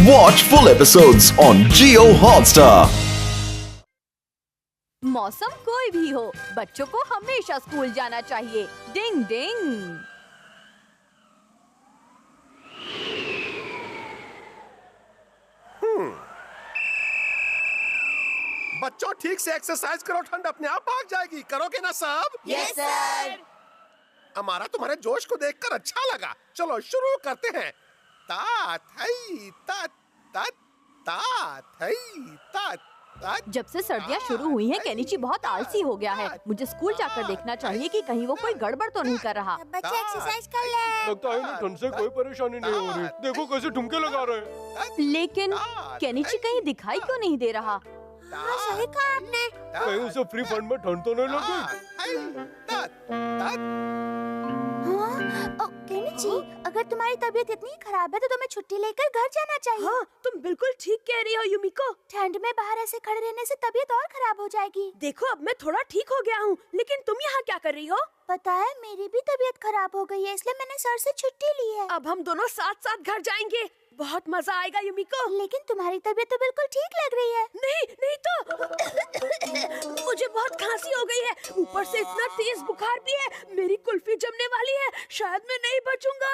Watch full episodes on Jio Hotstar. मौसम कोई भी हो, बच्चों को हमेशा स्कूल जाना चाहिए। डिंग डिंग। बच्चों ठीक से एक्सरसाइज करो, ठंड अपने आप भाग जाएगी। करोगे ना सब? Yes sir. हमारा तुम्हारे जोश को देखकर अच्छा लगा। चलो शुरू करते हैं। ता थई ता ता ता थई ता ता। जब से सर्दियाँ शुरू हुई हैं, केनिची बहुत आलसी हो गया है। मुझे स्कूल जाकर देखना चाहिए कि कहीं वो कोई गड़बड़ तो नहीं कर रहा। बच्चे एक्सरसाइज कर ले। लगता है इन्हें ठंड से कोई परेशानी नहीं हो रही। देखो कैसे ठुमके लगा रहे हैं। लेकिन केनिची कहीं दिखाई क्यों नहीं दे रहा? हाँ, सही कहा आपने। कहीं उसे फ्री फंड में ठंड तो नहीं लग गई? हाँ, केनिची, अगर तुम्हारी तबीयत इतनी खराब है तो तुम्हें छुट्टी लेकर घर जाना चाहिए। हाँ, तुम बिल्कुल ठीक कह रही हो युमिको। ठंड में बाहर ऐसे खड़े रहने से तबीयत और खराब हो जाएगी। देखो अब मैं थोड़ा ठीक हो गया हूँ, लेकिन तुम यहाँ क्या कर रही हो? पता है, मेरी भी तबीयत खराब हो गई है, इसलिए मैंने सर से छुट्टी ली है। अब हम दोनों साथ साथ घर जाएंगे। बहुत मजा आएगा युमिको। लेकिन तुम्हारी तबीयत तो बिल्कुल ठीक लग रही है। नहीं तो मुझे बहुत खांसी हो गई है, ऊपर से इतना तेज बुखार भी है। मेरी कुल्फी जमने वाली है, शायद मैं नहीं बचूंगा।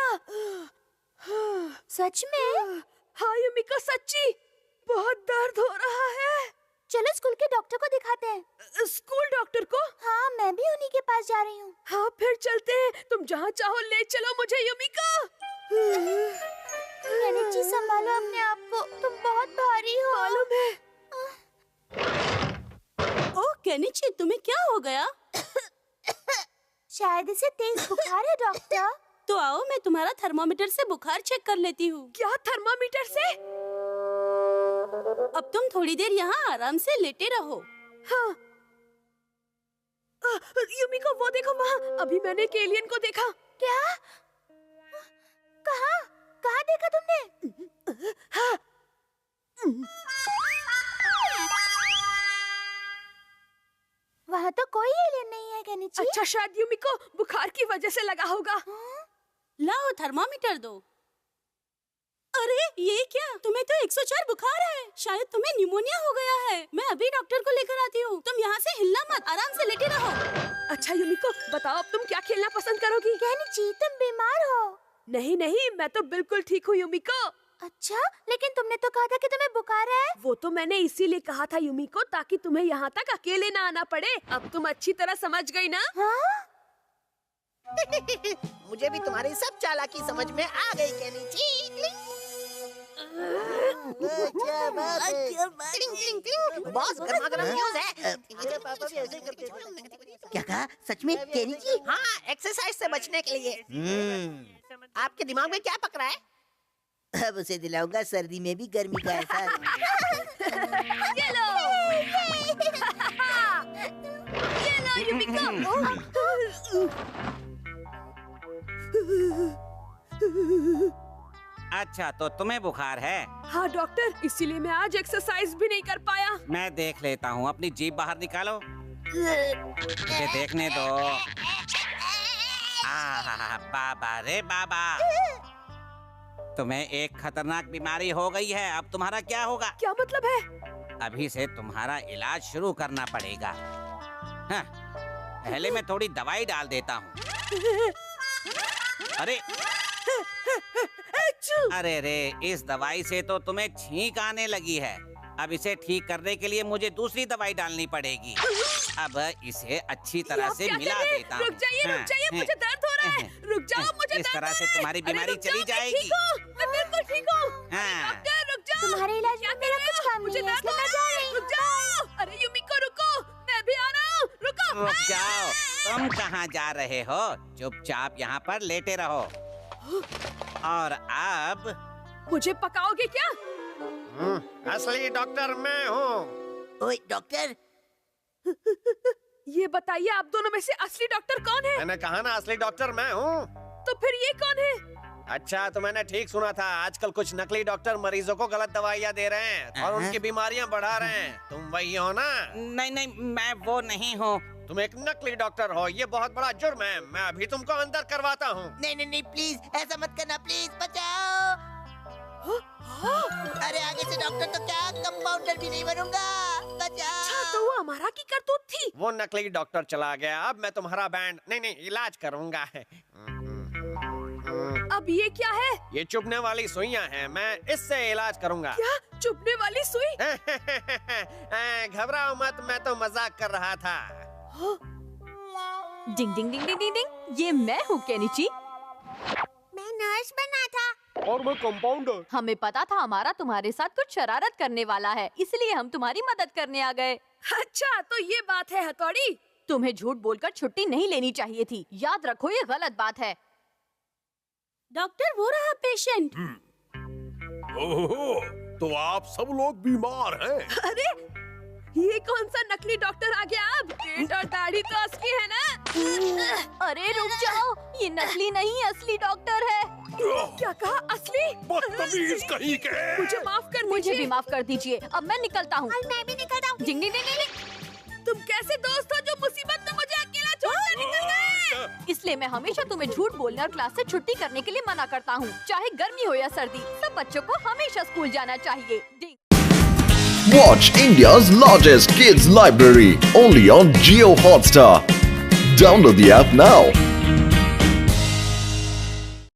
सच में? हाँ युमिको, सच्ची बहुत दर्द हो रहा है। चलो स्कूल के डॉक्टर को दिखाते हैं। स्कूल डॉक्टर को? हाँ, मैं भी उन्हीं के पास जा रही हूँ। हाँ फिर चलते हैं। तुम जहाँ चाहो ले चलो मुझे युमिको। केनिची, संभालो अपने आप को, तुम बहुत भारी हो। मालूम है। ओह केनिची, तुम्हें क्या हो गया? शायद इसे तेज बुखार है डॉक्टर। तो आओ मैं तुम्हारा थर्मामीटर से बुखार चेक कर लेती हूँ। क्या थर्मामीटर से? अब तुम थोड़ी देर यहाँ आराम से लेटे रहो। हाँ। युमिको वो देखो वहाँ, अभी मैंने एक एलियन को देखा। क्या? कहाँ? कहाँ देखा तुमने? हाँ। वहाँ तो कोई एलियन नहीं है केनिची। अच्छा, शायद युमिको बुखार की वजह से लगा होगा। लाओ थर्मामीटर दो। अरे ये क्या, तुम्हें तो 104 बुखार है। शायद तुम्हें निमोनिया हो गया है। मैं अभी डॉक्टर को लेकर आती हूँ। तुम यहाँ से हिलना मत, आराम से लेटे रहो। अच्छा युमिको, बताओ अब तुम क्या खेलना पसंद करोगी? केनिची, तुम बीमार हो? नहीं नहीं, मैं तो बिल्कुल ठीक हूँ युमिको। अच्छा, लेकिन तुमने तो कहा था कि तुम्हें बुखार है। वो तो मैंने इसीलिए कहा था युमिको, ताकि तुम्हें यहाँ तक अकेले ना आना पड़े। अब तुम अच्छी तरह समझ गई ना? हाँ? मुझे भी तुम्हारी सब चालाकी समझ में आ गई केनिची। क्या बात है? क्लिंग, क्लिंग, क्लिंग। बॉस, गरमा-गरम न्यूज़ है। मेरे पापा भी ऐसे करते हैं। क्या कहा? सच में केनिची? हाँ, एक्सरसाइज से बचने के लिए। आपके दिमाग में क्या पक रहा है? अब उसे दिलाऊंगा सर्दी में भी गर्मी का एहसास। ये लो युमिको। अच्छा, तो तुम्हें बुखार है? हाँ डॉक्टर, इसीलिए मैं आज एक्सरसाइज भी नहीं कर पाया। मैं देख लेता हूँ। अपनी जीभ बाहर निकालो, मुझे देखने दो। बाबा रे बाबा, तुम्हें एक खतरनाक बीमारी हो गई है। अब तुम्हारा क्या होगा? क्या मतलब है? अभी से तुम्हारा इलाज शुरू करना पड़ेगा। हाँ, पहले मैं थोड़ी दवाई डाल देता हूँ। अरे रे, इस दवाई से तो तुम्हें छींक आने लगी है। अब इसे ठीक करने के लिए मुझे दूसरी दवाई डालनी पड़ेगी। अब इसे अच्छी तरह से मिला देता हूँ। रुक जाइए, मुझे दर्द हो रहा है। रुक जाओ, मुझे इस दर्द तरह हो से रहा है। तुम्हारी बीमारी चली जाएगी। मैं बिल्कुल ठीक हूँ। हाँ। डॉक्टर रुक जाओ। तुम्हारे इलाज में मेरा कुछ काम मुझे नहीं है, दर्द इसलिए हो मैं रहा जा है। रही हूँ। रुक जाओ। अरे युमिको रुको, मैं भी आ रहा हूँ। रुको। रुक जाओ, तुम कहाँ जा रहे हो? चुपचाप यहाँ पर लेटे रहो। और अब मुझे पकाओगे क्या? असली डॉक्टर मैं हूँ। ओए डॉक्टर, ये बताइए, आप दोनों में से असली डॉक्टर कौन है? मैंने कहा ना, असली डॉक्टर मैं हूँ। तो फिर ये कौन है? अच्छा, तो मैंने ठीक सुना था। आजकल कुछ नकली डॉक्टर मरीजों को गलत दवाइयाँ दे रहे हैं और उनकी बीमारियाँ बढ़ा रहे हैं। तुम वही हो ना? नहीं नहीं, मैं वो नहीं हूँ। तुम एक नकली डॉक्टर हो, ये बहुत बड़ा जुर्म है। मैं अभी तुमको अंदर करवाता हूँ। नहीं नहीं नहीं, प्लीज ऐसा मत करना, प्लीज बचाओ। डॉक्टर तो क्या कंपाउंडर भी नहीं बनूंगा। बचा। अच्छा तो वो हमारा की करतूत थी। वो नकली डॉक्टर चला गया, अब मैं तुम्हारा बैंड नहीं इलाज करूंगा। अब ये क्या है? ये चुभने वाली सुइयां हैं, मैं इससे इलाज करूंगा। क्या चुभने वाली सुई? घबराओ मत, मैं तो मजाक कर रहा था। डिंग डिंग डिंग डिंग डिंग डिंग, ये मैं हूँ केनिची। मैं नर्स बना था। और मैं कंपाउंडर। हमें पता था हमारा तुम्हारे साथ कुछ शरारत करने वाला है, इसलिए हम तुम्हारी मदद करने आ गए। अच्छा तो ये बात है हथौड़ी। तुम्हें झूठ बोलकर छुट्टी नहीं लेनी चाहिए थी, याद रखो ये गलत बात है। डॉक्टर वो रहा पेशेंट। ओहो, तो आप सब लोग बीमार हैं। अरे ये कौन सा नकली डॉक्टर आ गया अब? पेट और दाढ़ी तो असली है ना? अरे रुक जाओ, ये नकली नहीं असली डॉक्टर है। क्या कहा असली? बदतमीज कहीं के। मुझे माफ कर मुझे दीजिए। भी माफ कर दीजिए, अब मैं निकलता हूँ। और मैं भी निकलता हूँ। डिंग डिंग डिंग डिंग। तुम कैसे दोस्त हो जो मुसीबत में मुझे अकेला छोड़कर निकल गए? इसलिए मैं हमेशा तुम्हें झूठ बोलने और क्लास से छुट्टी करने के लिए मना करता हूँ। चाहे गर्मी हो या सर्दी, सब बच्चों को हमेशा स्कूल जाना चाहिए। Watch India's largest kids library only on Jio Hotstar. Download the app now.